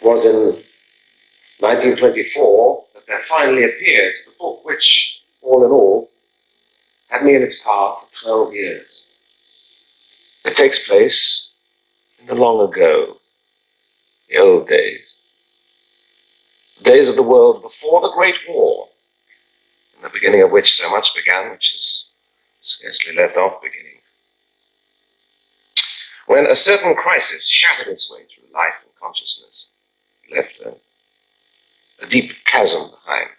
was in 1924 that there finally appeared the book which, all in all, had me in its power for 12 years. It takes place in the long ago, the old days. The days of the world before the Great War, in the beginning of which so much began which is scarcely left off beginning. When a certain crisis shattered its way through life and consciousness, left a deep chasm behind.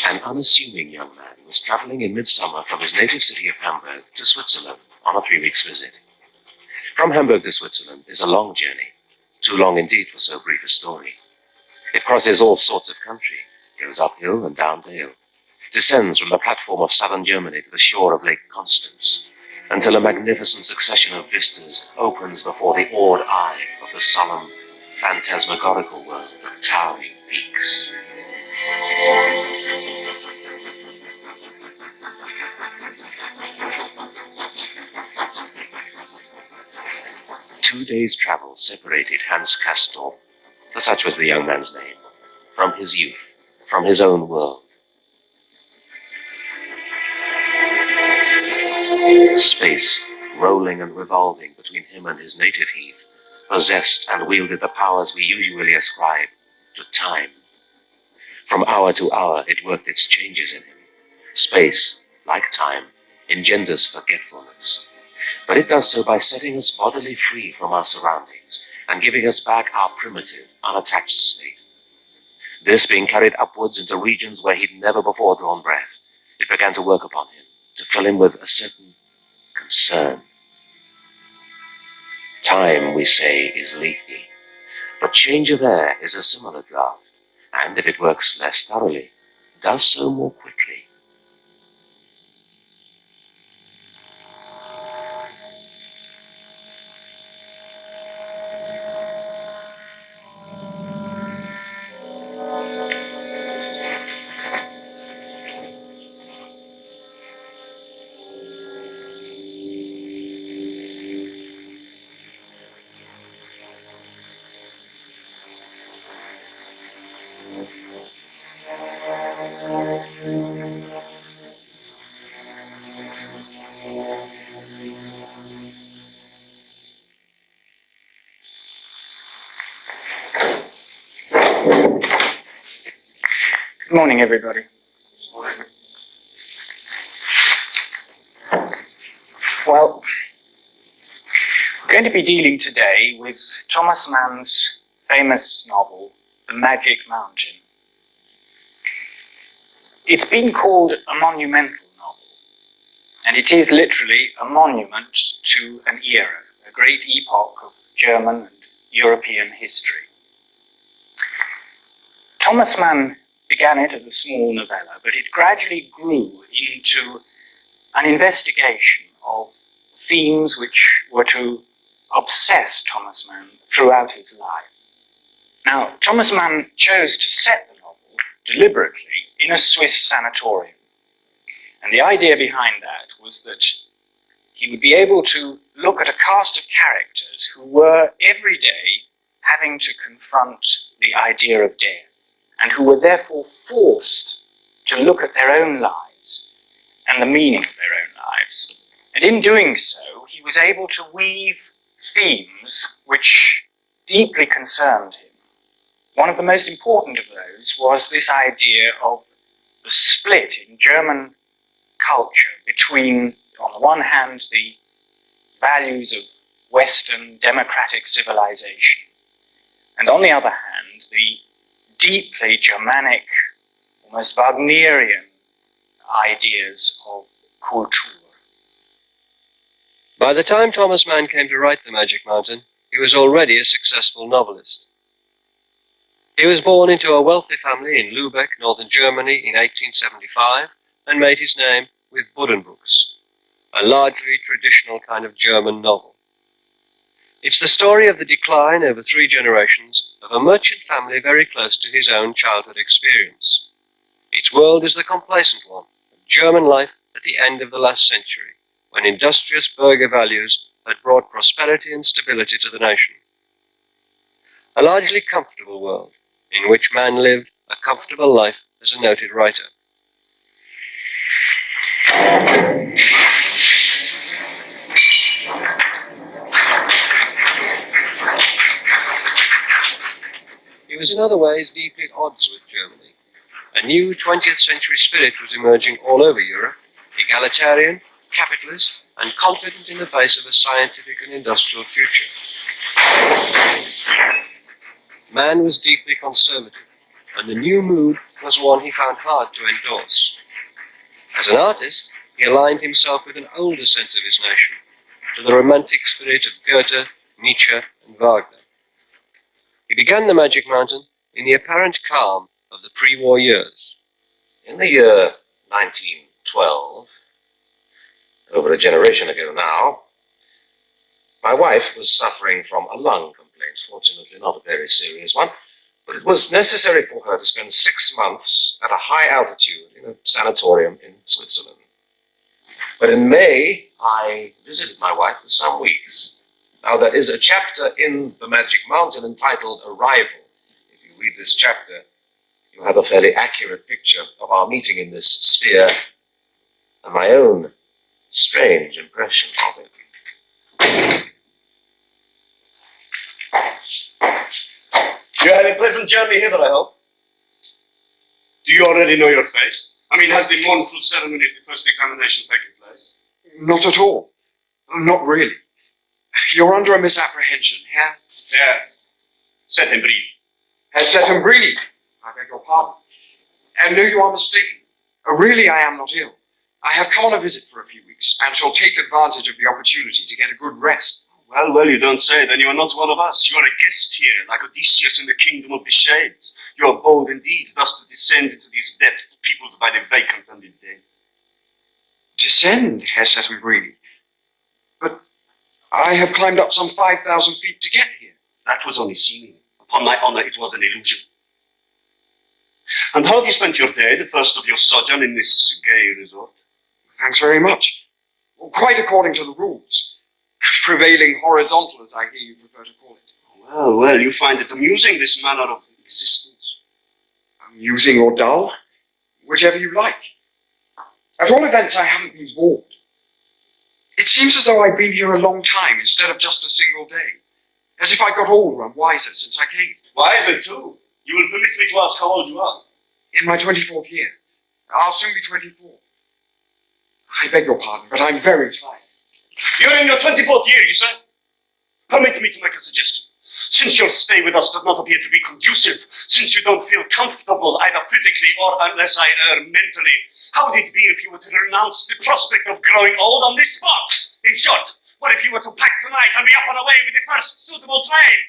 An unassuming young man was traveling in midsummer from his native city of Hamburg to Switzerland on a 3-week visit. From Hamburg to Switzerland is a long journey, too long indeed for so brief a story. It crosses all sorts of country, goes uphill and down dale, descends from the platform of southern Germany to the shore of Lake Constance, until a magnificent succession of vistas opens before the awed eye of the solemn, phantasmagorical world of towering peaks. 2 days' travel separated Hans Castor, for such was the young man's name, from his youth, from his own world. Space, rolling and revolving between him and his native heath, possessed and wielded the powers we usually ascribe to time. From hour to hour it worked its changes in him. Space, like time, engenders forgetfulness. But it does so by setting us bodily free from our surroundings and giving us back our primitive, unattached state. This being carried upwards into regions where he'd never before drawn breath, it began to work upon him, to fill him with a certain concern. Time, we say, is leaky, but change of air is a similar draught, and if it works less thoroughly, does so more quickly. Good morning, everybody. Well, we're going to be dealing today with Thomas Mann's famous novel, The Magic Mountain. It's been called a monumental novel, and it is literally a monument to an era, a great epoch of German and European history. Thomas Mann began it as a small novella, but it gradually grew into an investigation of themes which were to obsess Thomas Mann throughout his life. Now, Thomas Mann chose to set the novel deliberately in a Swiss sanatorium. And the idea behind that was that he would be able to look at a cast of characters who were every day having to confront the idea of death, and who were therefore forced to look at their own lives and the meaning of their own lives. And in doing so, he was able to weave themes which deeply concerned him. One of the most important of those was this idea of the split in German culture between, on the one hand, the values of Western democratic civilization, and on the other hand, the deeply Germanic, almost Wagnerian ideas of culture. By the time Thomas Mann came to write The Magic Mountain, he was already a successful novelist. He was born into a wealthy family in Lübeck, northern Germany, in 1875, and made his name with Buddenbrooks, a largely traditional kind of German novel. It's the story of the decline over 3 generations of a merchant family very close to his own childhood experience. Its world is the complacent one of German life at the end of the last century, when industrious burgher values had brought prosperity and stability to the nation. A largely comfortable world, in which man lived a comfortable life as a noted writer. He was in other ways deeply at odds with Germany. A new 20th century spirit was emerging all over Europe, egalitarian, capitalist, and confident in the face of a scientific and industrial future. Man was deeply conservative, and the new mood was one he found hard to endorse. As an artist, he aligned himself with an older sense of his nation, to the romantic spirit of Goethe, Nietzsche, and Wagner. He began The Magic Mountain in the apparent calm of the pre-war years. In the year 1912, over a generation ago now, my wife was suffering from a lung complaint, fortunately not a very serious one, but it was necessary for her to spend 6 months at a high altitude in a sanatorium in Switzerland. But in May, I visited my wife for some weeks. Now, there is a chapter in The Magic Mountain entitled Arrival. If you read this chapter, you'll have a fairly accurate picture of our meeting in this sphere and my own strange impression of it. You had a pleasant journey hither, I hope. Do you already know your fate? I mean, has the mournful ceremony of the first examination taken place? Not at all. Not really. You're under a misapprehension, Herr. Herr Setembrini. Herr Setembrini. I beg your pardon. And no, you are mistaken. Really, I am not ill. I have come on a visit for a few weeks, and shall take advantage of the opportunity to get a good rest. Well, you don't say. Then you are not one of us. You are a guest here, like Odysseus in the kingdom of the shades. You are bold indeed, thus to descend into these depths peopled by the vacant and the dead. Descend, Herr Setembrini. But I have climbed up some 5,000 feet to get here. That was only seeming. Upon my honor, it was an illusion. And how have you spent your day, the first of your sojourn in this gay resort? Thanks very much. Well, quite according to the rules. Prevailing horizontal, as I hear you prefer to call it. Well, you find it amusing, this manner of existence. Amusing or dull? Whichever you like. At all events, I haven't been bored. It seems as though I've been here a long time instead of just a single day. As if I got older and wiser since I came. Wiser, too. You will permit me to ask how old you are? In my 24th year. I'll soon be 24. I beg your pardon, but I'm very tired. You're in your 24th year, you say? Permit me to make a suggestion. Since your stay with us does not appear to be conducive, since you don't feel comfortable either physically or, unless I err, mentally, how would it be if you were to renounce the prospect of growing old on this spot? In short, what if you were to pack tonight and be up and away with the first suitable train?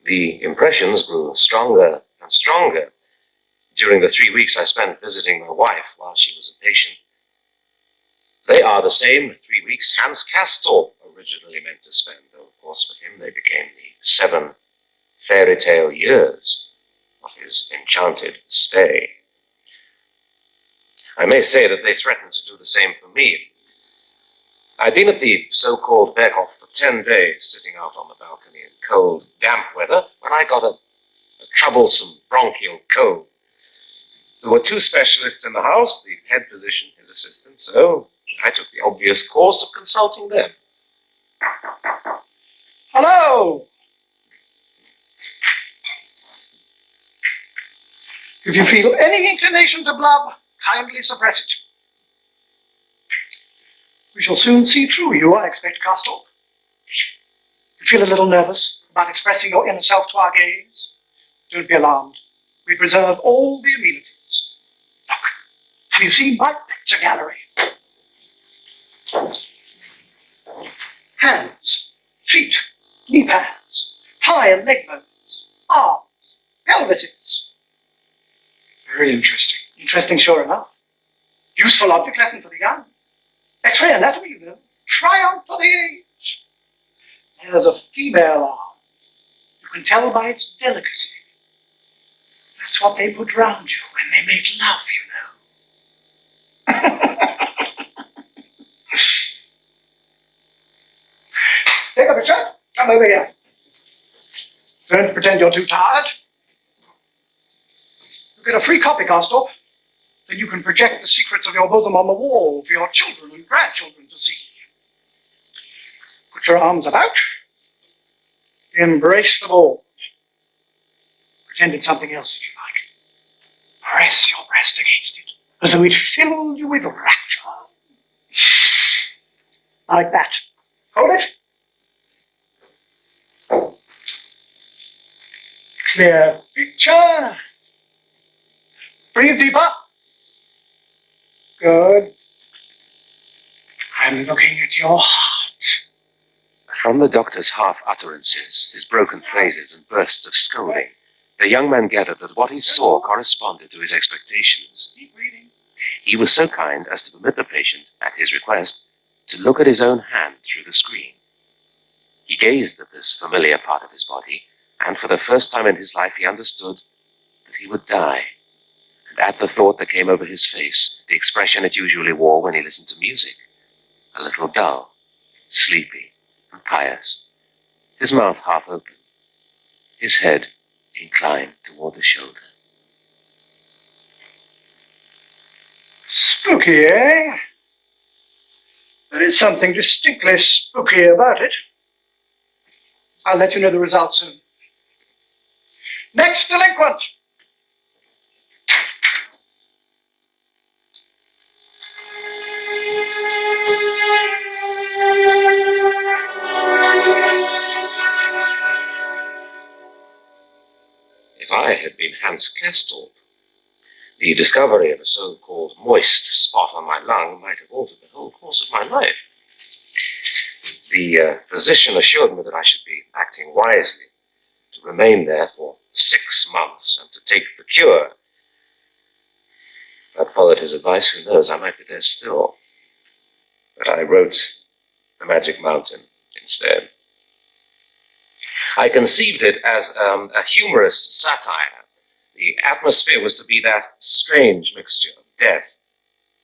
The impressions grew stronger and stronger during the 3 weeks I spent visiting my wife while she was a patient. They are the same 3 weeks Hans Castorp originally meant to spend, though of course for him they became the 7 fairy tale years of his enchanted stay. I may say that they threatened to do the same for me. I'd been at the so-called Berghof for 10 days, sitting out on the balcony in cold, damp weather, when I got a troublesome bronchial cold. There were 2 specialists in the house, the head physician, his assistant, so I took the obvious course of consulting them. Hello! If you feel any inclination to blub, kindly suppress it. We shall soon see through you, I expect, Castorp. You feel a little nervous about expressing your inner self to our gaze? Don't be alarmed. We preserve all the amenities. Look, have you seen my picture gallery? Hands, feet, knee pads, thigh and leg bones, arms, pelvises. Very interesting. Interesting, sure enough. Useful object lesson for the young. X-ray anatomy, though. Triumph for the age. There's a female arm. You can tell by its delicacy. That's what they put round you when they make love, you know. Take off your shirt. Come over here. Don't pretend you're too tired. You get a free copy, Castor. Then you can project the secrets of your bosom on the wall for your children and grandchildren to see. Put your arms about. Embrace the ball. Pretend it's something else if you like. Press your breast against it, as though it filled you with rapture. Like that. Hold it. Clear picture. Breathe deeper. Good. I'm looking at your heart. From the doctor's half utterances, his broken phrases and bursts of scolding, the young man gathered that what he saw corresponded to his expectations. Keep reading. He was so kind as to permit the patient, at his request, to look at his own hand through the screen. He gazed at this familiar part of his body, and for the first time in his life he understood that he would die. And at the thought there came over his face the expression it usually wore when he listened to music, a little dull, sleepy, and pious, his mouth half open, his head inclined toward the shoulder. Spooky, eh? There is something distinctly spooky about it. I'll let you know the results soon. Next delinquent. If I had been Hans Kestel, the discovery of a so-called moist spot on my lung might have altered the whole course of my life. The physician assured me that I should be acting wisely, to remain there for 6 months and to take the cure. If I'd followed his advice, who knows, I might be there still. But I wrote The Magic Mountain instead. I conceived it as a humorous satire. The atmosphere was to be that strange mixture of death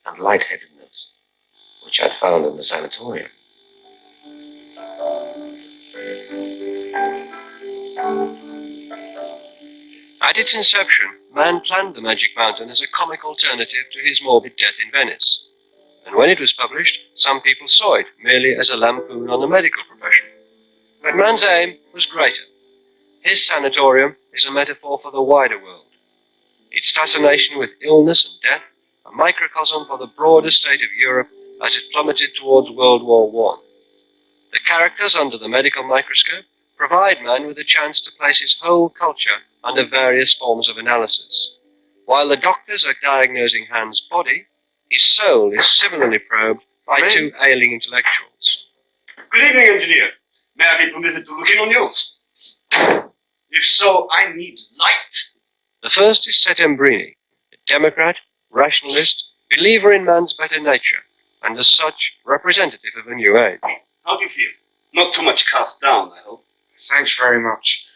and lightheadedness, which I'd found in the sanatorium. At its inception, Mann planned The Magic Mountain as a comic alternative to his morbid death in Venice. And when it was published, some people saw it merely as a lampoon on the medical profession. But Mann's aim was greater. His sanatorium is a metaphor for the wider world. Its fascination with illness and death, a microcosm for the broader state of Europe as it plummeted towards World War I. The characters under the medical microscope provide Mann with a chance to place his whole culture under various forms of analysis. While the doctors are diagnosing Hans' body, his soul is similarly probed by two ailing intellectuals. Good evening, engineer. May I be permitted to look in on you? If so, I need light. The first is Settembrini, a Democrat, rationalist, believer in man's better nature, and as such, representative of a new age. How do you feel? Not too much cast down, I hope. Thanks very much.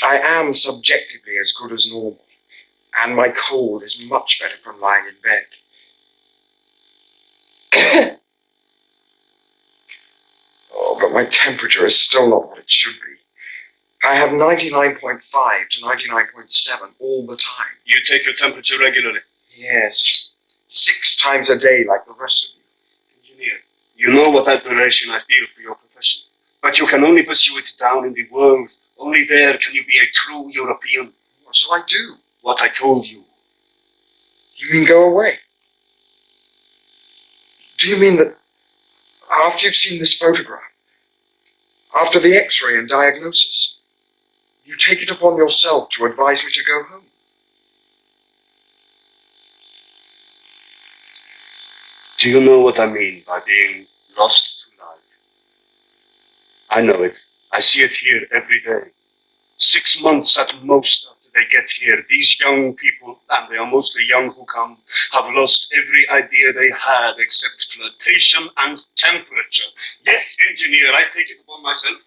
I am subjectively as good as normal, and my cold is much better from lying in bed. Oh, but my temperature is still not what it should be. I have 99.5 to 99.7 all the time. You take your temperature regularly. Yes, 6 times a day like the rest of you. Engineer, you know what admiration I feel for your profession. But you can only pursue it down in the world. Only there can you be a true European. What shall I do? What I told you. You mean go away? Do you mean that after you've seen this photograph, after the x-ray and diagnosis, you take it upon yourself to advise me to go home? Do you know what I mean by being lost to life? I know it. I see it here every day. 6 months at most after they get here, these young people, and they are mostly young who come, have lost every idea they had except flirtation and temperature. Yes, engineer, I take it upon myself.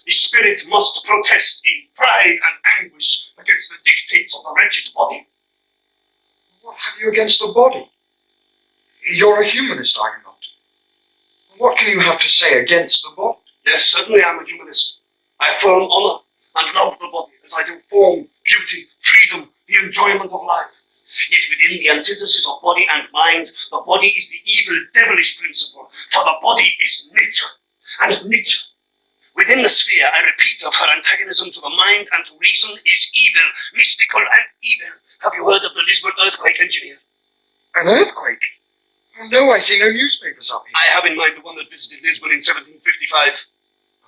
The spirit must protest in pride and anguish against the dictates of the wretched body. What have you against the body? You're a humanist, are you not? What can you have to say against the body? Yes, certainly I'm a humanist. I affirm honor and love the body as I do form, beauty, freedom, the enjoyment of life. Yet within the antithesis of body and mind, the body is the evil, devilish principle, for the body is nature, and nature, within the sphere, I repeat, of her antagonism to the mind and to reason, is evil, mystical and evil. Have you heard of the Lisbon earthquake, engineer? An earthquake? Oh, no, I see no newspapers up here. I have in mind the one that visited Lisbon in 1755.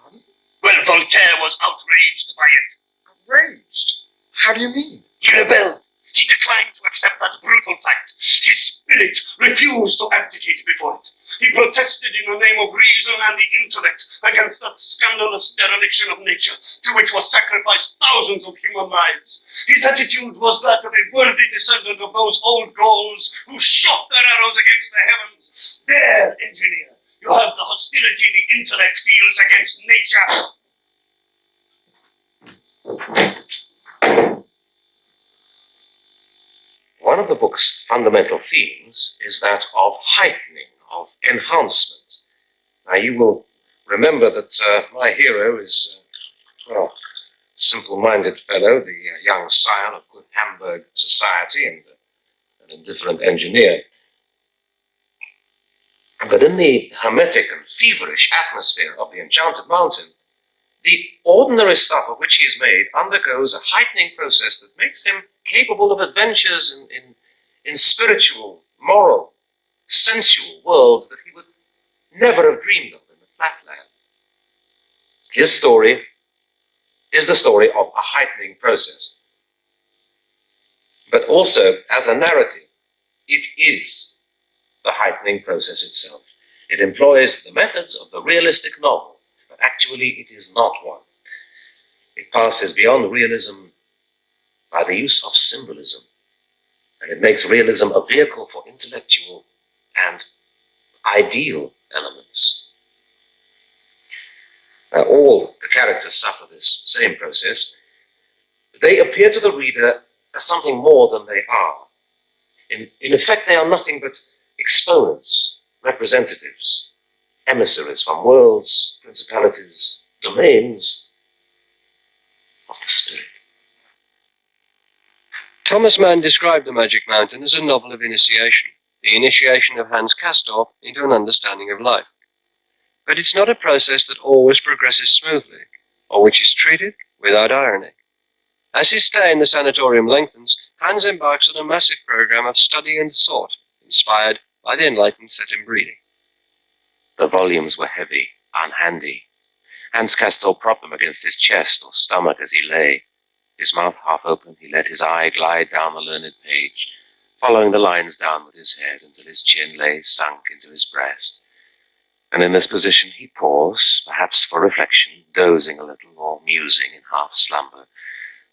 Pardon? Well, Voltaire was outraged by it. Outraged? How do you mean? He rebelled. He declined to accept that brutal fact. His spirit refused to abdicate before it. He protested in the name of reason and the intellect against that scandalous dereliction of nature to which was sacrificed thousands of human lives. His attitude was that of a worthy descendant of those old Gauls who shot their arrows against the heavens. There, engineer, you have the hostility the intellect feels against nature. One of the book's fundamental themes is that of heightening, of enhancement. Now, you will remember that my hero is, well, a simple-minded fellow, the young scion of good Hamburg society and an indifferent engineer. But in the hermetic and feverish atmosphere of the Enchanted Mountain, the ordinary stuff of which he is made undergoes a heightening process that makes him capable of adventures in spiritual, moral, sensual worlds that he would never have dreamed of in the flatland. His story is the story of a heightening process. But also, as a narrative, it is the heightening process itself. It employs the methods of the realistic novel, but actually it is not one. It passes beyond realism by the use of symbolism, and it makes realism a vehicle for intellectual and ideal elements. Now, all the characters suffer this same process. They appear to the reader as something more than they are. In effect, they are nothing but exponents, representatives, emissaries from worlds, principalities, domains of the spirit. Thomas Mann described The Magic Mountain as a novel of initiation, the initiation of Hans Castorp into an understanding of life. But it's not a process that always progresses smoothly, or which is treated without irony. As his stay in the sanatorium lengthens, Hans embarks on a massive program of study and thought, inspired by the enlightened Settembrini. The volumes were heavy, unhandy. Hans Castorp propped them against his chest or stomach as he lay. His mouth half open, he let his eye glide down the learned page, following the lines down with his head until his chin lay sunk into his breast. And in this position he paused, perhaps for reflection, dozing a little or musing in half slumber,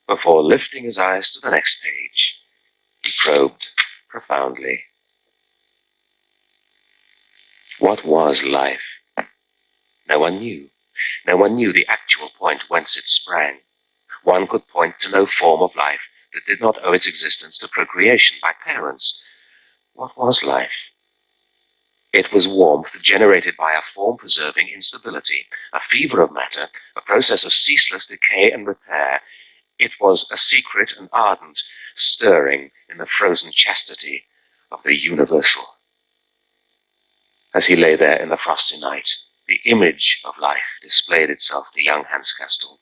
before lifting his eyes to the next page. He probed profoundly. What was life? No one knew. No one knew the actual point whence it sprang. One could point to no form of life that did not owe its existence to procreation by parents. What was life? It was warmth generated by a form-preserving instability, a fever of matter, a process of ceaseless decay and repair. It was a secret and ardent stirring in the frozen chastity of the universal. As he lay there in the frosty night, the image of life displayed itself to young Hans Castorp.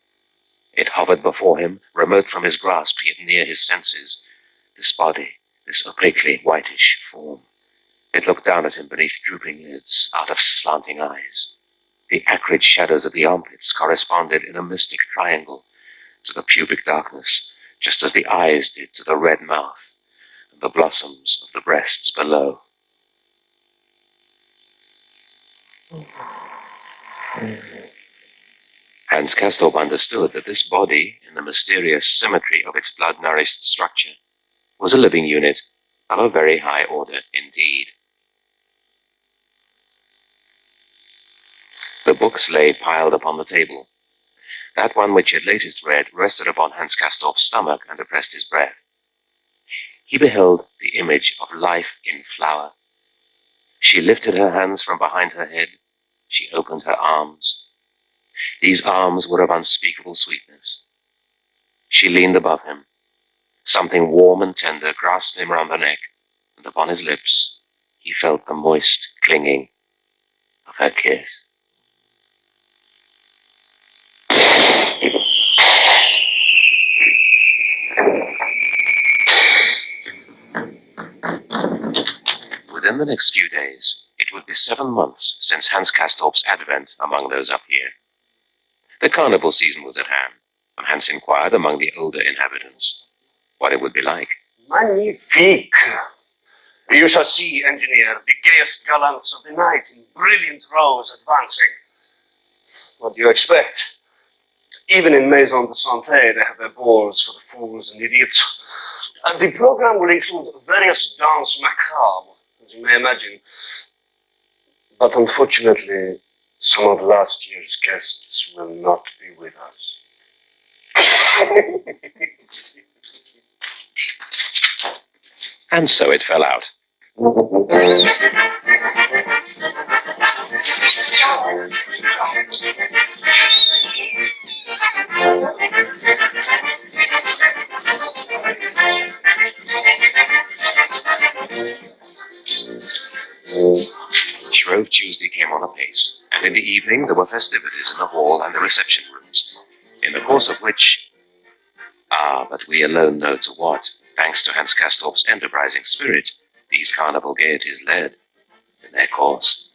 It hovered before him, remote from his grasp, yet near his senses. This body, this opaquely whitish form. It looked down at him beneath drooping lids, out of slanting eyes. The acrid shadows of the armpits corresponded in a mystic triangle to the pubic darkness, just as the eyes did to the red mouth and the blossoms of the breasts below. Hans Castorp understood that this body, in the mysterious symmetry of its blood-nourished structure, was a living unit of a very high order indeed. The books lay piled upon the table. That one which he had latest read rested upon Hans Castorp's stomach and oppressed his breath. He beheld the image of life in flower. She lifted her hands from behind her head. She opened her arms. These arms were of unspeakable sweetness. She leaned above him. Something warm and tender grasped him round the neck, and upon his lips he felt the moist clinging of her kiss. Within the next few days, it would be 7 months since Hans Castorp's advent among those up here. The carnival season was at hand, and Hans inquired among the older inhabitants what it would be like. Magnifique! You shall see, engineer, the gayest gallants of the night in brilliant rows advancing. What do you expect? Even in Maison de Santé, they have their balls for the fools and idiots. And the program will include various dances macabre, as you may imagine. But unfortunately, some of last year's guests will not be with us. And so it fell out. Shrove Tuesday came on apace, and in the evening there were festivities in the hall and the reception rooms, in the course of which, but we alone know to what, thanks to Hans Castorp's enterprising spirit, these carnival gaieties led in their course.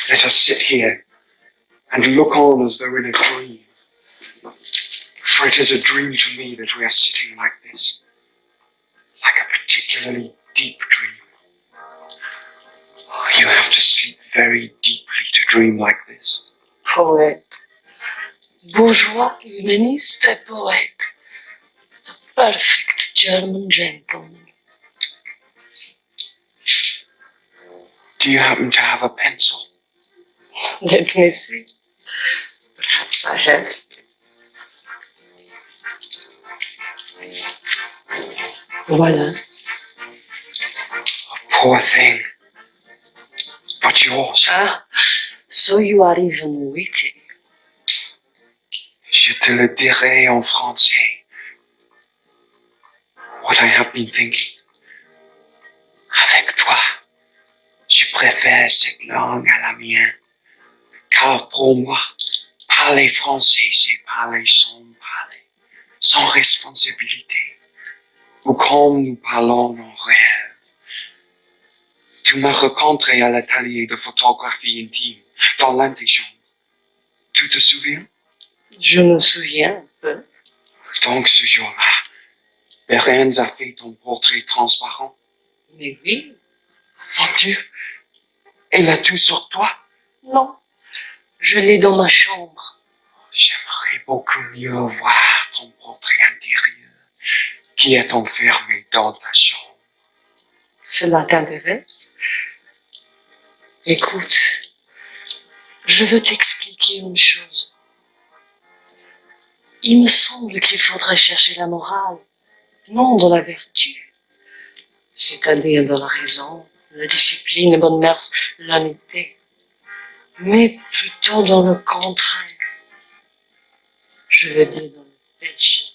Let us sit here and look on as though in a dream. For it is a dream to me that we are sitting like this, like a particularly deep dream. Oh, you have to sleep very deeply to dream like this. Poet, bourgeois, humanist, a poet, the perfect German gentleman. Do you happen to have a pencil? Let me see. Perhaps I have. Voilà. Poor thing. But yours. Ah, so you are even waiting. Je te le dirai en français. What I have been thinking. Avec toi, je préfère cette langue à la mienne. Car pour moi, parler français, c'est parler sans responsabilité. Ou comme nous parlons en rêve. Tu m'as rencontré à l'atelier de photographie intime, dans l'antichambre. Tu te souviens? Je me souviens un peu. Donc ce jour-là, Eireann a fait ton portrait transparent. Mais oui. Mon Dieu, elle a tout sur toi? Non, je l'ai dans ma chambre. J'aimerais beaucoup mieux voir ton portrait intérieur, qui est enfermé dans ta chambre. Cela t'intéresse? Écoute, je veux t'expliquer une chose. Il me semble qu'il faudrait chercher la morale, non dans la vertu, c'est-à-dire dans la raison, la discipline, les bonnes mœurs, l'amitié, mais plutôt dans le contraire. Je veux dire dans le péché,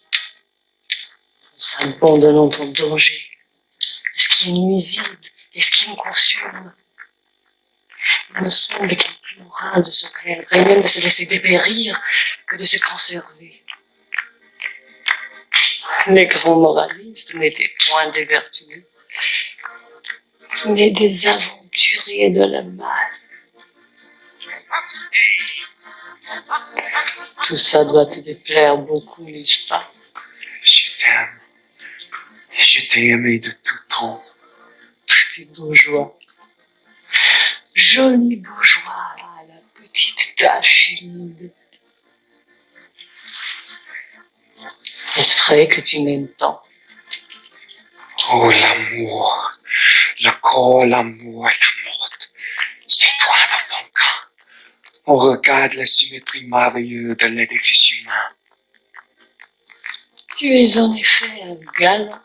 en s'abandonnant au danger, ce qui est nuisible et ce qui nous consume. Il me semble qu'il est plus moral de se perdre et même de se laisser dépérir que de se conserver. Les grands moralistes n'étaient point des vertueux, mais des aventuriers de la mal. Tout ça doit te déplaire beaucoup, n'est-ce pas? Je t'aime. Je t'ai aimé de tout temps. Petit bourgeois. Joli bourgeois à la petite tache humide. Est-ce vrai que tu m'aimes tant? Oh, l'amour, le corps, l'amour et la mort. C'est toi, un enfant quand. On regarde la symétrie merveilleuse de l'édifice humain. Tu es en effet un galant.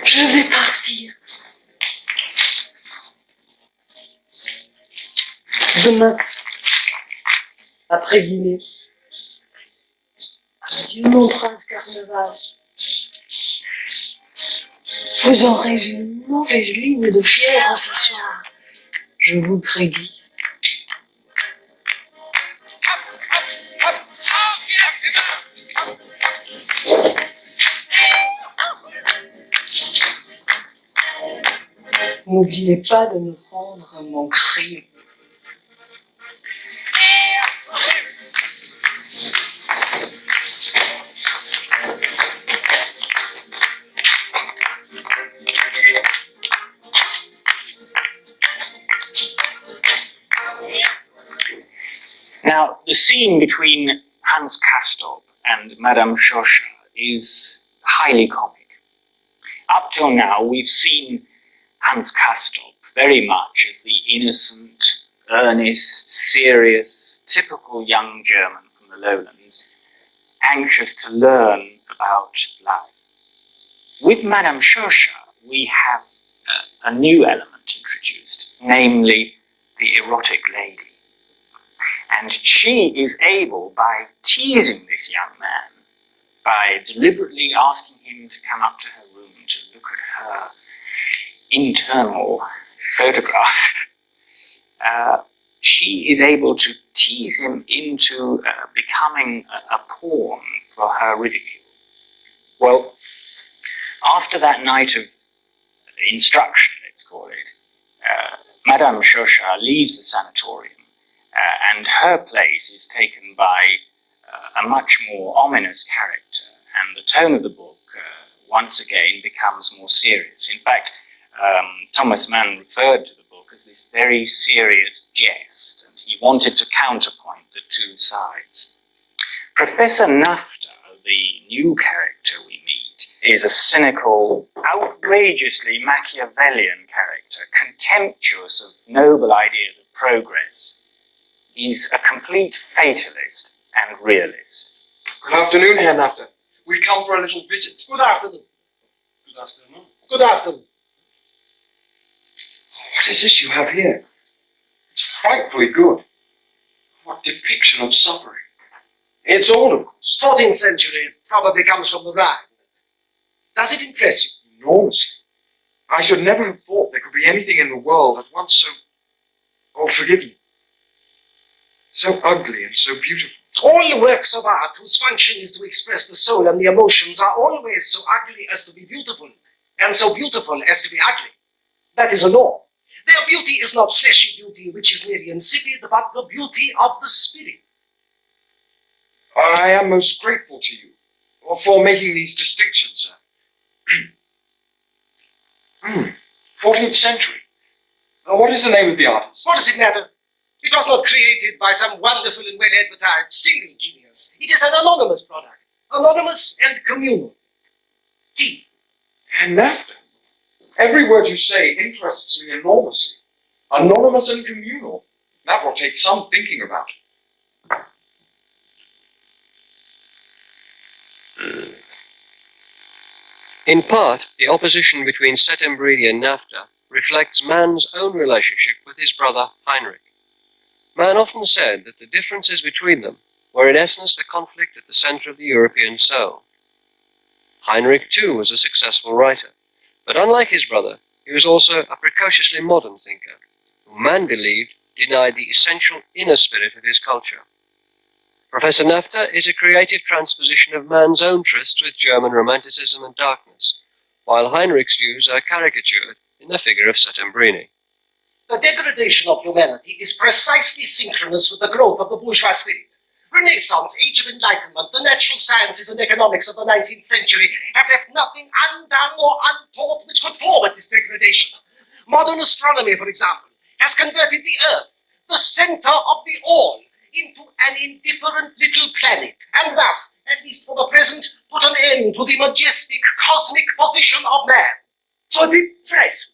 Je vais partir. Demain, après dîner. Adieu mon prince carnaval. Vous aurez une mauvaise ligne de fièvre ce soir. Je vous prédis. N'oubliez pas de me rendre mon cri. Now, the scene between Hans Castorp and Madame Chauchat is highly comic. Up till now, we've seen Hans Castorp very much as the innocent, earnest, serious, typical young German from the lowlands, anxious to learn about life. With Madame Chauchat, we have a new element introduced, namely the erotic lady. And she is able, by teasing this young man, by deliberately asking him to come up to her room to look at her internal photograph, she is able to tease him into becoming a pawn for her ridicule. Well, after that night of instruction, let's call it, Madame Chauchat leaves the sanatorium, and her place is taken by a much more ominous character, and the tone of the book once again becomes more serious. In fact, Thomas Mann referred to the book as this very serious jest, and he wanted to counterpoint the two sides. Professor Nafta, the new character we meet, is a cynical, outrageously Machiavellian character, contemptuous of noble ideas of progress. He's a complete fatalist and realist. Good afternoon, Herr Nafta. We've come for a little visit. Good afternoon. Good afternoon. Good afternoon. What is this you have here? It's frightfully good. What depiction of suffering. It's old, of course. 14th century, probably comes from the Rhine. Does it impress you? Enormously. I should never have thought there could be anything in the world at once so... Oh, forgive me. So ugly and so beautiful. All the works of art whose function is to express the soul and the emotions are always so ugly as to be beautiful, and so beautiful as to be ugly. That is a law. Their beauty is not fleshy beauty, which is merely insipid, but the beauty of the spirit. I am most grateful to you for making these distinctions, sir. 14th century. What is the name of the artist? What does it matter? It was not created by some wonderful and well-advertised single genius. It is an anonymous product. Anonymous and communal. T. And Nafta. Every word you say interests me enormously. Anonymous and communal. That will take some thinking about. In part, the opposition between Settembrini and Nafta reflects Mann's own relationship with his brother Heinrich. Mann often said that the differences between them were in essence the conflict at the center of the European soul. Heinrich too was a successful writer, but unlike his brother, he was also a precociously modern thinker, who Mann believed denied the essential inner spirit of his culture. Professor Nafta is a creative transposition of Mann's own trysts with German romanticism and darkness, while Heinrich's views are caricatured in the figure of Settembrini. The degradation of humanity is precisely synchronous with the growth of the bourgeois spirit. Renaissance, Age of Enlightenment, the natural sciences and economics of the 19th century have left nothing undone or untaught which could forward this degradation. Modern astronomy, for example, has converted the Earth, the center of the all, into an indifferent little planet, and thus, at least for the present, put an end to the majestic cosmic position of man. So the present,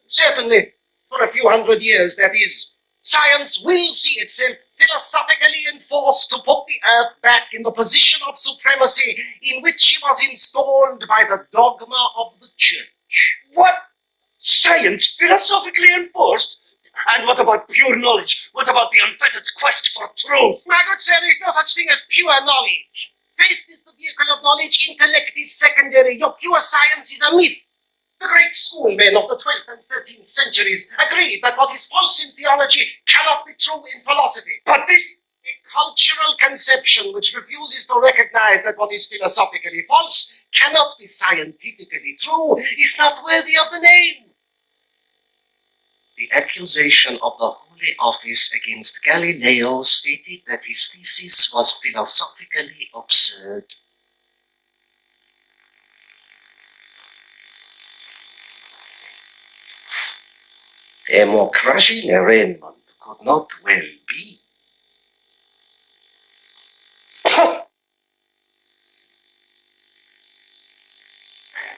certainly for a few hundred years, that is, science will see itself philosophically enforced to put the earth back in the position of supremacy in which she was installed by the dogma of the church. What? Science philosophically enforced? And what about pure knowledge? What about the unfettered quest for truth? My good sir, there is no such thing as pure knowledge. Faith is the vehicle of knowledge, intellect is secondary. Your pure science is a myth. The great schoolmen of the 12th and 13th centuries agreed that what is false in theology cannot be true in philosophy. But this a cultural conception which refuses to recognize that what is philosophically false cannot be scientifically true is not worthy of the name. The accusation of the Holy Office against Galileo stated that his thesis was philosophically absurd. A more crushing arraignment could not well be.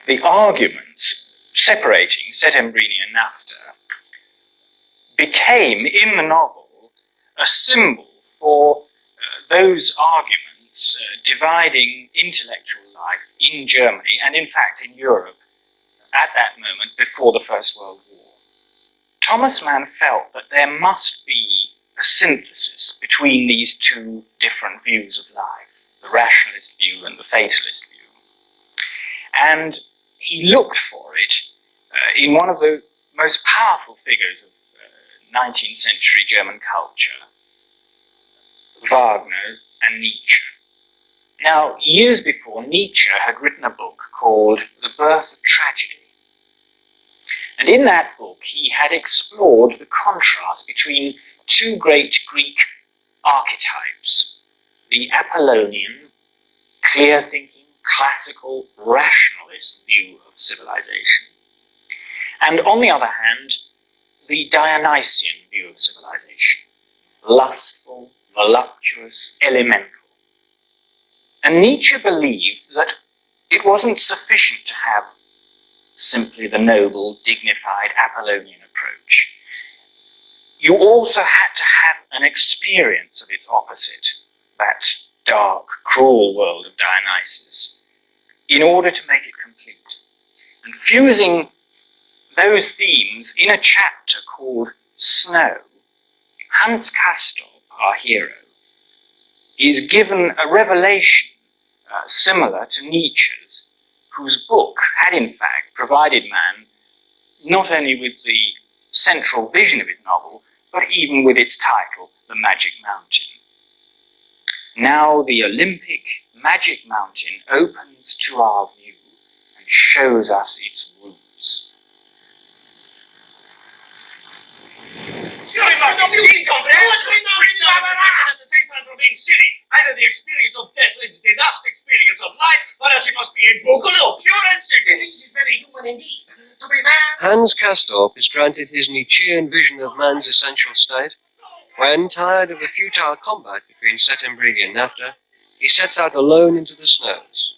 The arguments separating Settembrini and Nafta became, in the novel, a symbol for those arguments dividing intellectual life in Germany and, in fact, in Europe at that moment before the First World War. Thomas Mann felt that there must be a synthesis between these two different views of life, the rationalist view and the fatalist view. And he looked for it in one of the most powerful figures of 19th century German culture, Wagner and Nietzsche. Now, years before, Nietzsche had written a book called The Birth of Tragedy. And in that book, he had explored the contrast between two great Greek archetypes, the Apollonian, clear-thinking, classical, rationalist view of civilization, and on the other hand, the Dionysian view of civilization, lustful, voluptuous, elemental. And Nietzsche believed that it wasn't sufficient to have simply the noble, dignified Apollonian approach. You also had to have an experience of its opposite, that dark, cruel world of Dionysus, in order to make it complete. And fusing those themes in a chapter called Snow, Hans Castorp, our hero, is given a revelation similar to Nietzsche's, whose book had in fact provided Mann not only with the central vision of his novel, but even with its title, The Magic Mountain. Now the Olympic Magic Mountain opens to our view and shows us its roots. Either the experience of death is the last experience of life, or else it must be a book of pure instinct. This is very human indeed. To be man. Hans Castorp is granted his Nietzschean vision of man's essential state when, tired of the futile combat between Settembrini and Nafta, he sets out alone into the snows.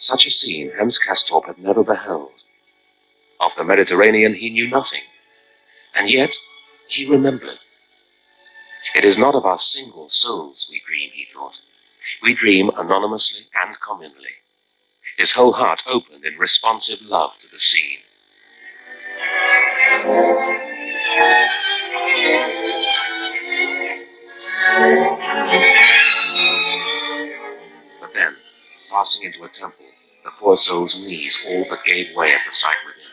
Such a scene Hans Castorp had never beheld. Of the Mediterranean he knew nothing, and yet he remembered. It is not of our single souls we dream, he thought. We dream anonymously and communally. His whole heart opened in responsive love to the scene. But then, passing into a temple, the poor soul's knees all but gave way at the sight within.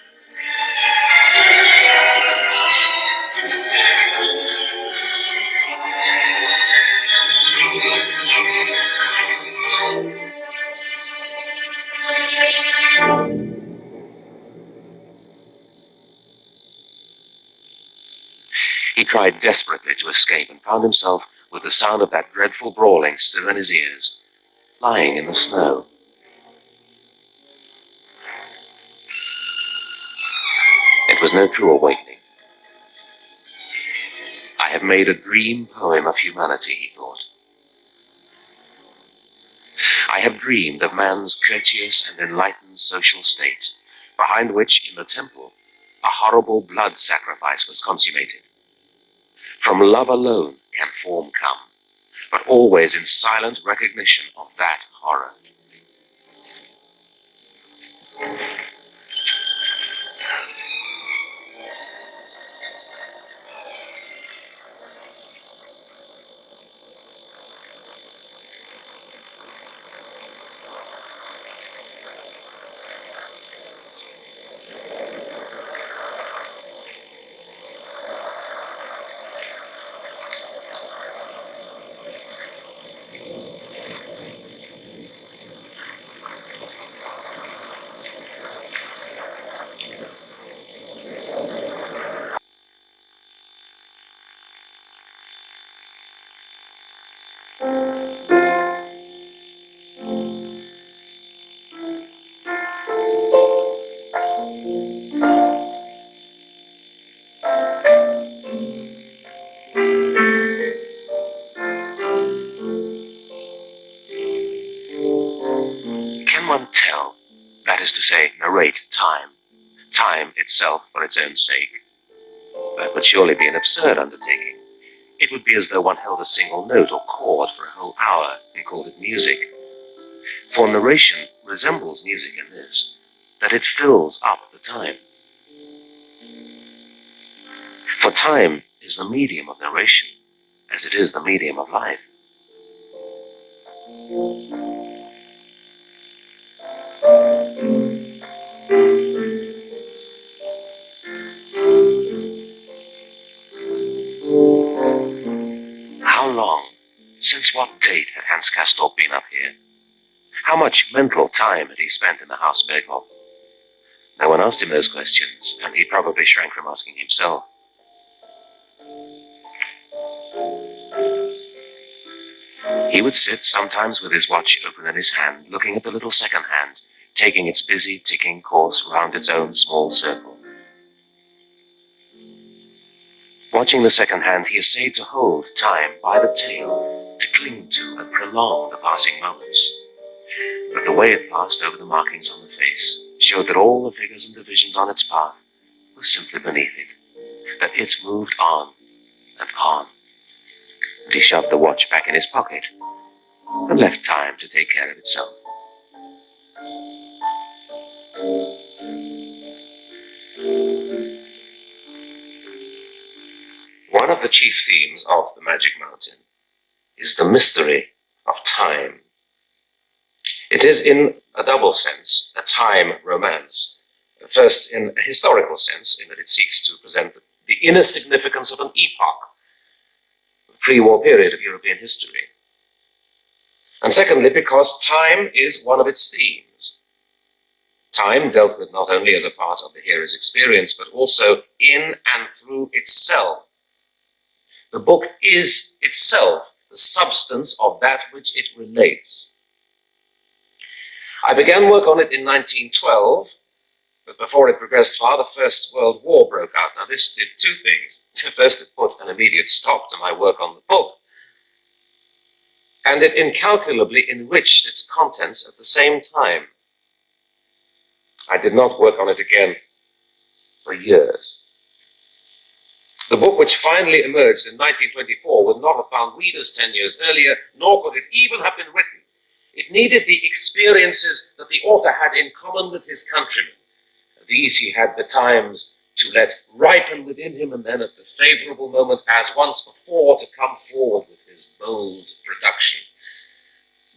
He tried desperately to escape and found himself with the sound of that dreadful brawling still in his ears, lying in the snow. It was no true awakening. I have made a dream poem of humanity, he thought. I have dreamed of man's courteous and enlightened social state, behind which, in the temple, a horrible blood sacrifice was consummated. From love alone can form come, but always in silent recognition of that horror. To say, narrate time itself for its own sake. That would surely be an absurd undertaking. It would be as though one held a single note or chord for a whole hour and called it music. For narration resembles music in this, that it fills up the time. For time is the medium of narration, as it is the medium of life. Since what date had Hans Castorp been up here? How much mental time had he spent in the House Berghof? No one asked him those questions, and he probably shrank from asking himself. He would sit sometimes with his watch open in his hand, looking at the little second hand, taking its busy ticking course round its own small circle. Watching the second hand, he essayed to hold time by the tail, to cling to and prolong the passing moments. But the way it passed over the markings on the face showed that all the figures and divisions on its path were simply beneath it, that it moved on and on. And he shoved the watch back in his pocket and left time to take care of itself. One of the chief themes of The Magic Mountain is the mystery of time. It is, in a double sense, a time romance. First, in a historical sense, in that it seeks to present the inner significance of an epoch, the pre-war period of European history. And secondly, because time is one of its themes. Time dealt with not only as a part of the hearer's experience, but also in and through itself. The book is itself the substance of that which it relates. I began work on it in 1912, but before it progressed far, the First World War broke out. Now, this did two things. First, it put an immediate stop to my work on the book, and it incalculably enriched its contents at the same time. I did not work on it again for years. The book which finally emerged in 1924 would not have found readers 10 years earlier, nor could it even have been written. It needed the experiences that the author had in common with his countrymen. These he had the times to let ripen within him, and then at the favorable moment, as once before, to come forward with his bold production.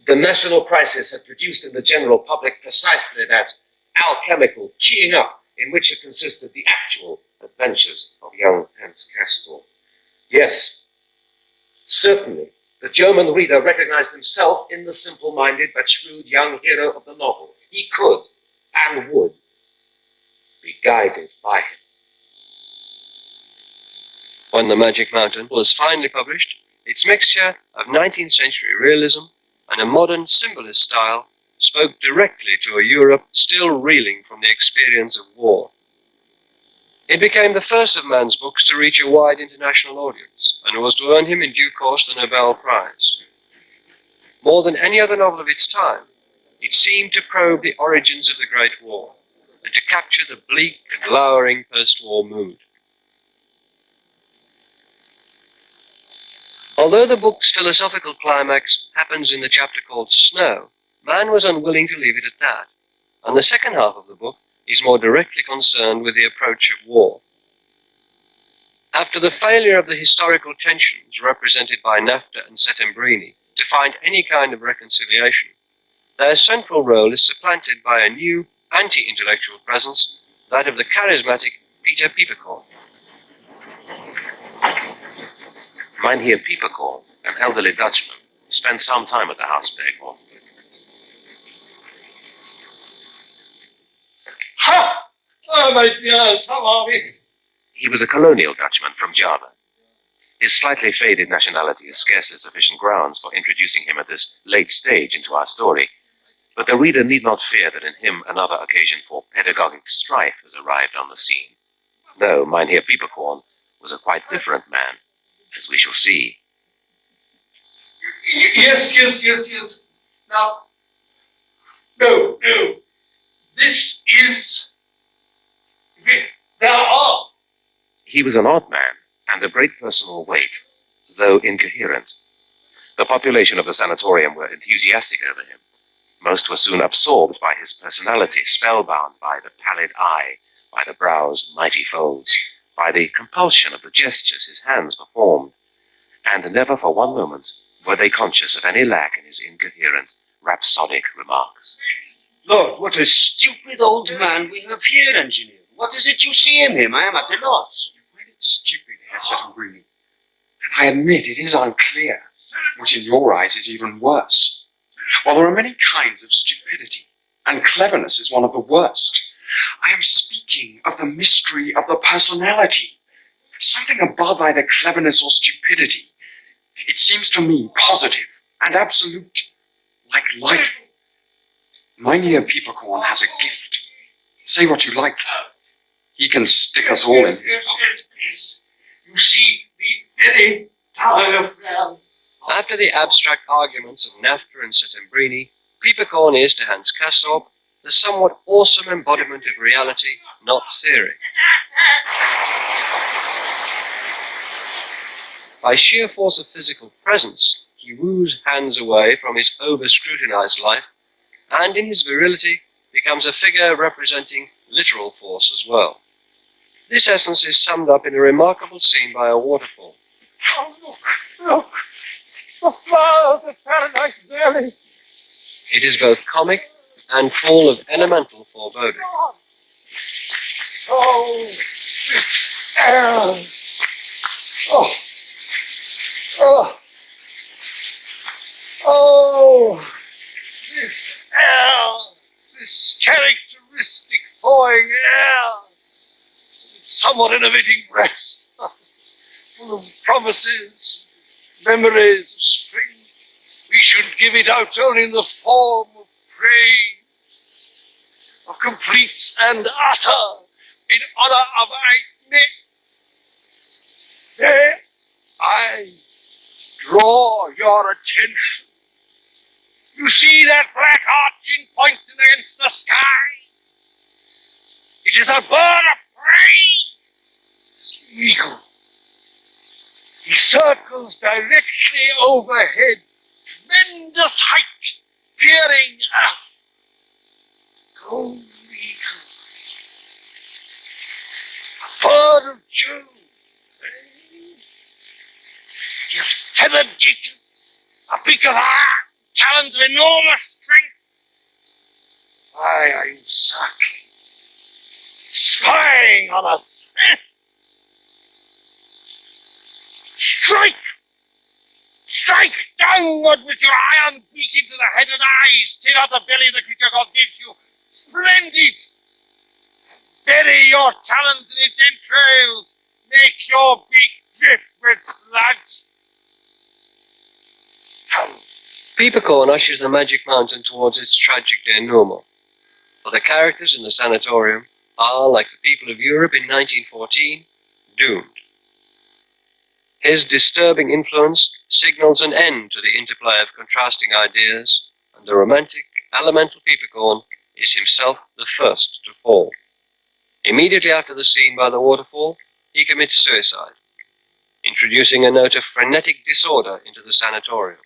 The national crisis had produced in the general public precisely that alchemical keying up in which it consisted the actual adventures of young Hans Castorp. Yes, certainly, the German reader recognized himself in the simple-minded but shrewd young hero of the novel. He could and would be guided by him. When The Magic Mountain was finally published, its mixture of 19th century realism and a modern symbolist style spoke directly to a Europe still reeling from the experience of war. It became the first of Mann's books to reach a wide international audience, and was to earn him in due course the Nobel Prize. More than any other novel of its time, it seemed to probe the origins of the Great War, and to capture the bleak and lowering post-war mood. Although the book's philosophical climax happens in the chapter called Snow, Mann was unwilling to leave it at that, and the second half of the book is more directly concerned with the approach of war. After the failure of the historical tensions represented by NAFTA and Settembrini to find any kind of reconciliation, their central role is supplanted by a new anti-intellectual presence, that of the charismatic Peter Pieperkorn. Mynheer Pieperkorn, an elderly Dutchman, spent some time at the house Pieperkorn. Ha! Oh, my dears, how are we? He was a colonial Dutchman from Java. His slightly faded nationality is scarcely sufficient grounds for introducing him at this late stage into our story, but the reader need not fear that in him another occasion for pedagogic strife has arrived on the scene, though Mynheer Pieperkorn was a quite different man, as we shall see. Yes. Now, no. This is... There are... He was an odd man, and of great personal weight, though incoherent. The population of the sanatorium were enthusiastic over him. Most were soon absorbed by his personality, spellbound by the pallid eye, by the brow's mighty folds, by the compulsion of the gestures his hands performed, and never for one moment were they conscious of any lack in his incoherent, rhapsodic remarks. Lord, what a stupid old man we have here, engineer. What is it you see in him? I am at a loss. You find it stupid, Herr Settembrini. And I admit it is unclear, which in your eyes is even worse. While there are many kinds of stupidity, and cleverness is one of the worst, I am speaking of the mystery of the personality. Something above either cleverness or stupidity. It seems to me positive and absolute, like life. Mynheer Pieperkorn has a gift. Say what you like. He can stick us all in his pocket. You see, the very tower of man. After the abstract arguments of NAFTA and Settembrini, Pieperkorn is to Hans Castorp the somewhat awesome embodiment of reality, not theory. By sheer force of physical presence, he woos Hans away from his over-scrutinized life, and in his virility becomes a figure representing literal force as well. This essence is summed up in a remarkable scene by a waterfall. Oh, look! The flowers of paradise valley! It is both comic and full of elemental foreboding. Oh, this air! Oh, this air! This characteristic thawing air! It's somewhat innovating breath, full of promises, memories of spring. We should give it out only in the form of praise, of complete and utter, in honor of Eireann. There I draw your attention. You see that black arching pointing against the sky? It is a bird of prey. It's the eagle. He circles directly overhead, tremendous height, peering earth. Gold eagle. A bird of June. He has feathered gaiters, a beak of iron, talons of enormous strength. Why are you circling, spying on us? Strike! Strike downward with your iron beak into the head and eyes. Tear out the belly the creature God gives you. Splendid! Bury your talons in its entrails. Make your beak drip with blood. Peppercorn ushers the magic mountain towards its tragic denouement. For the characters in the sanatorium are, like the people of Europe in 1914, doomed. His disturbing influence signals an end to the interplay of contrasting ideas, and the romantic, elemental Peppercorn is himself the first to fall. Immediately after the scene by the waterfall, he commits suicide, introducing a note of frenetic disorder into the sanatorium.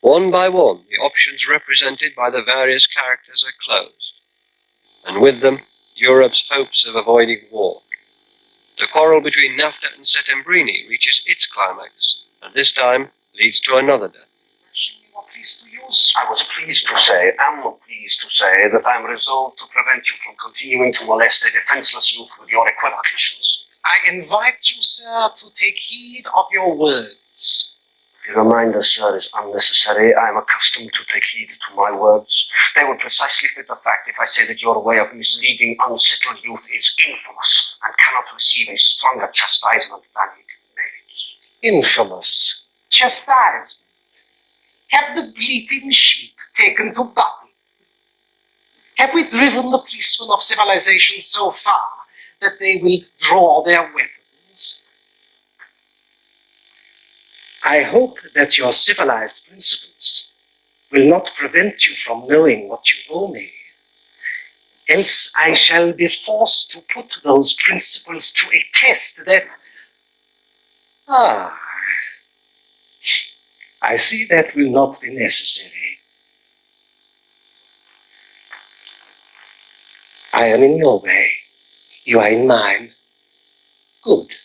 One by one, the options represented by the various characters are closed, and with them, Europe's hopes of avoiding war. The quarrel between Nafta and Settembrini reaches its climax, and this time leads to another death. I was pleased to say, am pleased to say, that I am resolved to prevent you from continuing to molest a defenseless youth with your equivocations. I invite you, sir, to take heed of your words. The reminder, sir, is unnecessary. I am accustomed to take heed to my words. They will precisely fit the fact if I say that your way of misleading unsettled youth is infamous and cannot receive a stronger chastisement than it merits. Infamous. Chastisement. Have the bleating sheep taken to battle? Have we driven the policemen of civilization so far that they will draw their weapons? I hope that your civilized principles will not prevent you from knowing what you owe me. Else I shall be forced to put those principles to a test that... I see that will not be necessary. I am in your way. You are in mine. Good.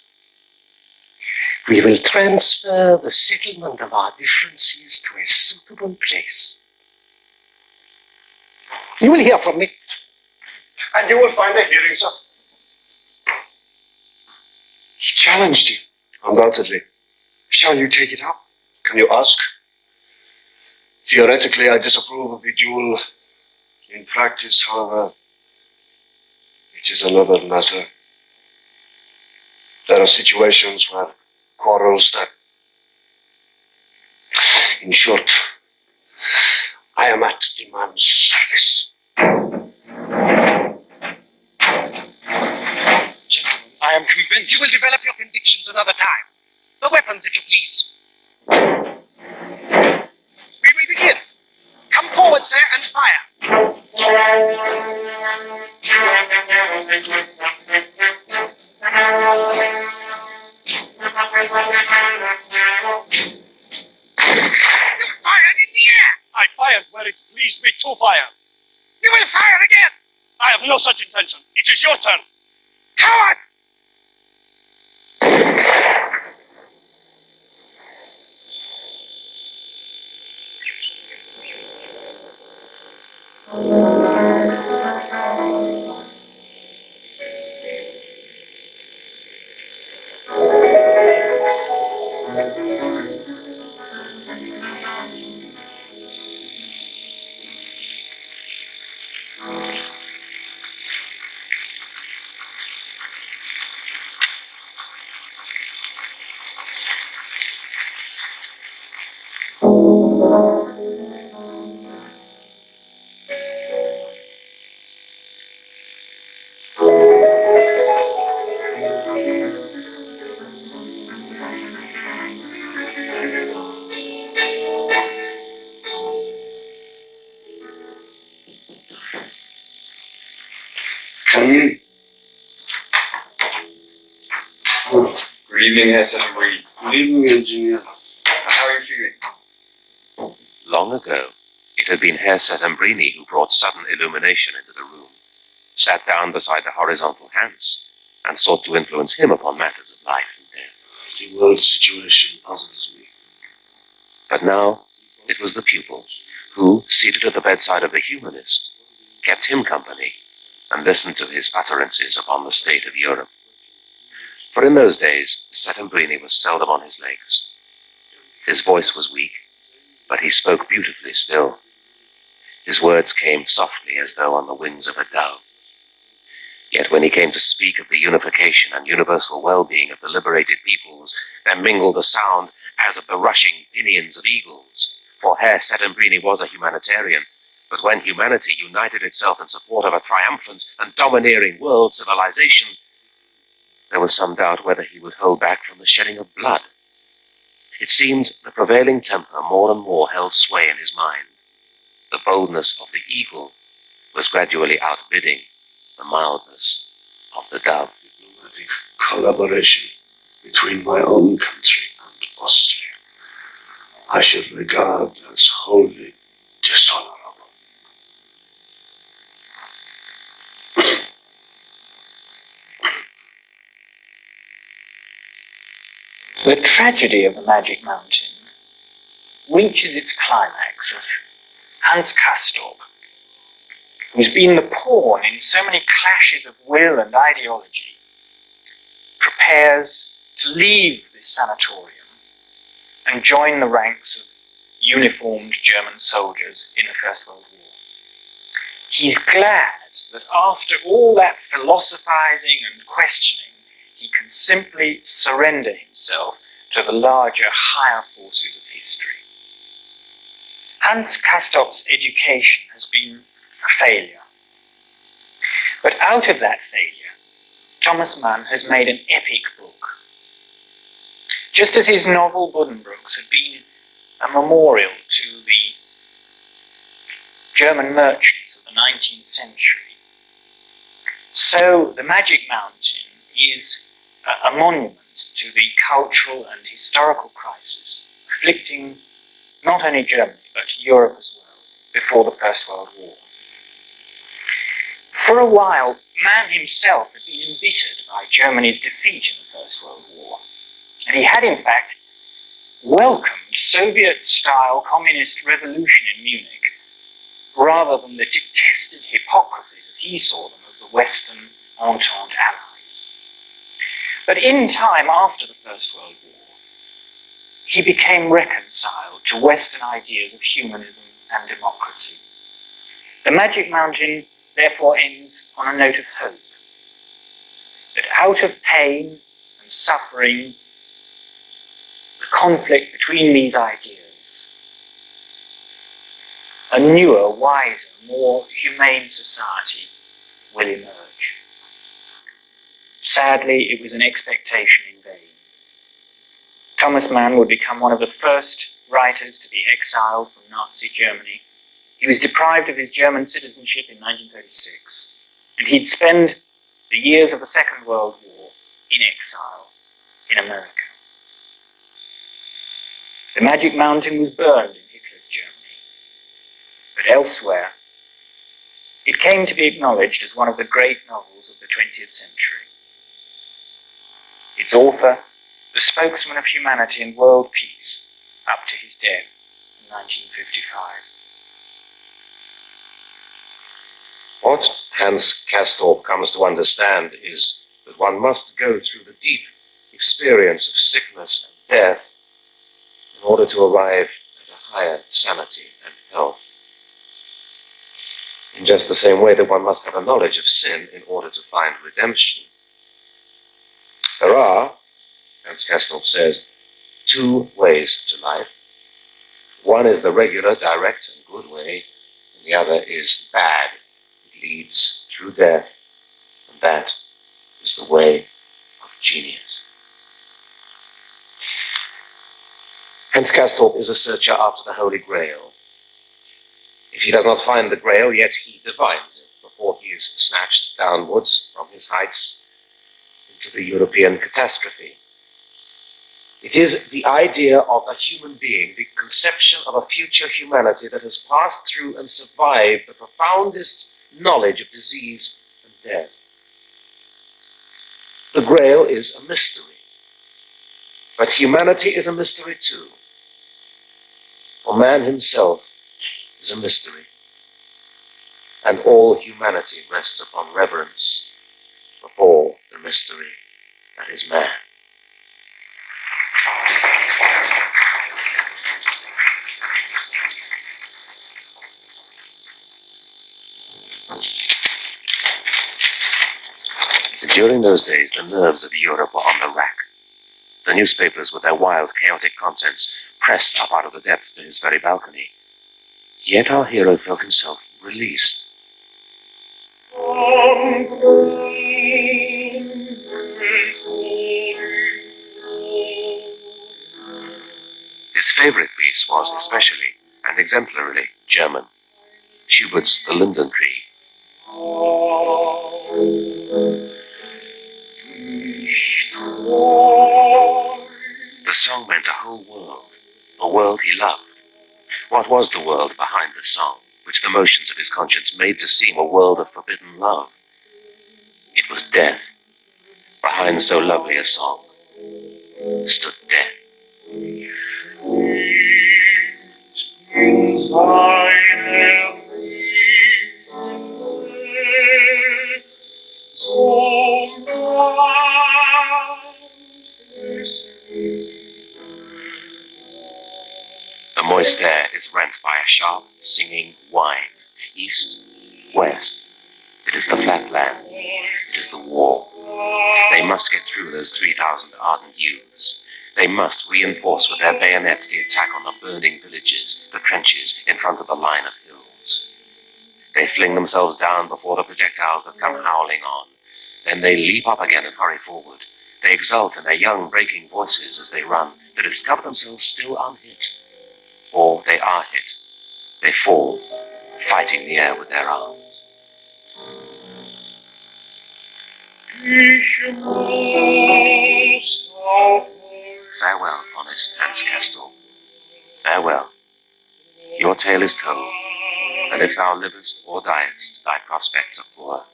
We will transfer the settlement of our differences to a suitable place. You will hear from me. And you will find a hearing, sir. He challenged you. Undoubtedly. Shall you take it up? Can you ask? Theoretically, I disapprove of the duel. In practice, however, it is another matter. There are situations where quarrels that... In short, I am at the man's service. Gentlemen, I am convinced. You will develop your convictions another time. The weapons, if you please. We will begin. Come forward, sir, and fire. You fired in the air. I fired where it pleased me to fire. You will fire again. I have no such intention. It is your turn. Coward! Come. Good evening, Herr Sutherland. Good evening, engineer. How are you feeling? Long ago, it had been Herr Settembrini who brought sudden illumination into the room, sat down beside the horizontal Hans, and sought to influence him upon matters of life and death. The world situation puzzles me. But now, it was the pupil, who, seated at the bedside of the humanist, kept him company and listened to his utterances upon the state of Europe. For in those days, Settembrini was seldom on his legs. His voice was weak, but he spoke beautifully still. His words came softly as though on the wings of a dove. Yet when he came to speak of the unification and universal well-being of the liberated peoples, there mingled a sound as of the rushing pinions of eagles. For Herr Settembrini was a humanitarian, but when humanity united itself in support of a triumphant and domineering world civilization, there was some doubt whether he would hold back from the shedding of blood. It seemed the prevailing temper more and more held sway in his mind. The boldness of the eagle was gradually outbidding the mildness of the dove. Diplomatic collaboration between my own country and Austria I should regard as wholly dishonorable. The tragedy of the Magic Mountain reaches its climax as Hans Castorp, who's been the pawn in so many clashes of will and ideology, prepares to leave this sanatorium and join the ranks of uniformed German soldiers in the First World War. He's glad that after all that philosophizing and questioning, he can simply surrender himself to the larger, higher forces of history. Hans Castorp's education has been a failure. But out of that failure, Thomas Mann has made an epic book. Just as his novel Buddenbrooks had been a memorial to the German merchants of the 19th century, so The Magic Mountain is a monument to the cultural and historical crisis afflicting not only Germany, but Europe as well, before the First World War. For a while, Mann himself had been embittered by Germany's defeat in the First World War, and he had in fact welcomed Soviet-style communist revolution in Munich, rather than the detested hypocrisies, as he saw them, of the Western Entente allies. But in time after the First World War, he became reconciled to Western ideas of humanism and democracy. The Magic Mountain therefore ends on a note of hope, that out of pain and suffering, the conflict between these ideas, a newer, wiser, more humane society will emerge. Sadly, it was an expectation in vain. Thomas Mann would become one of the first writers to be exiled from Nazi Germany. He was deprived of his German citizenship in 1936, and he'd spend the years of the Second World War in exile in America. The Magic Mountain was burned in Hitler's Germany, but elsewhere, it came to be acknowledged as one of the great novels of the 20th century. Its author, the spokesman of humanity and world peace, up to his death in 1955. What Hans Castorp comes to understand is that one must go through the deep experience of sickness and death in order to arrive at a higher sanity and health. In just the same way that one must have a knowledge of sin in order to find redemption. There are, Hans Castorp says, two ways to life. One is the regular, direct, and good way, and the other is bad. It leads through death, and that is the way of genius. Hans Castorp is a searcher after the Holy Grail. If he does not find the Grail, yet he divines it before he is snatched downwards from his heights into the European catastrophe. It is the idea of a human being, the conception of a future humanity that has passed through and survived the profoundest knowledge of disease and death. The Grail is a mystery, but humanity is a mystery too. For man himself is a mystery, and all humanity rests upon reverence before the mystery that is man. During those days, the nerves of Europe were on the rack. The newspapers, with their wild, chaotic contents, pressed up out of the depths to his very balcony. Yet our hero felt himself released. His favorite piece was especially and exemplarily German, Schubert's The Linden Tree. The song meant a whole world, a world he loved. What was the world behind the song, which the motions of his conscience made to seem a world of forbidden love? It was death. Behind so lovely a song stood death. The moist air is rent by a sharp, singing whine. East, west. It is the flat land. It is the war. They must get through those 3,000 ardent youths. They must reinforce with their bayonets the attack on the burning villages, the trenches in front of the line of hills. They fling themselves down before the projectiles that come howling on. Then they leap up again and hurry forward. They exult in their young, breaking voices as they run, to discover themselves still unhit. Or they are hit. They fall, fighting the air with their arms. Farewell, honest Hans Castel. Farewell. Your tale is told, and if thou livest or diest, thy prospects are poor.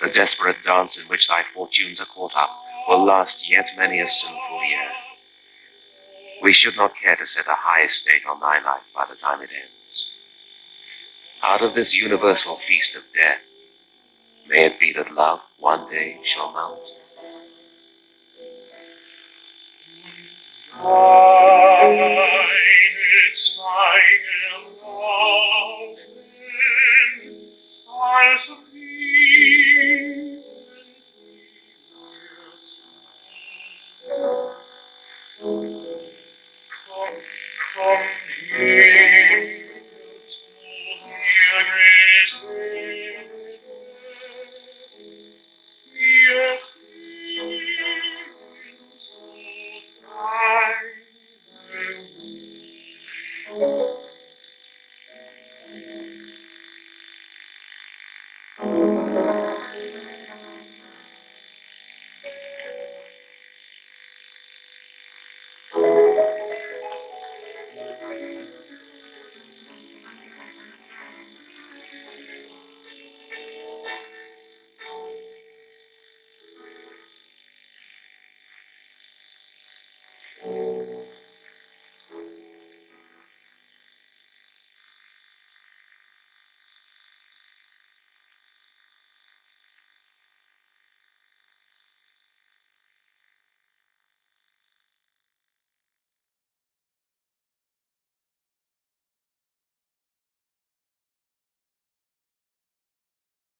The desperate dance in which thy fortunes are caught up will last yet many a sinful year. We should not care to set a high estate on thy life by the time it ends. Out of this universal feast of death, may it be that love one day shall mount. It's my love,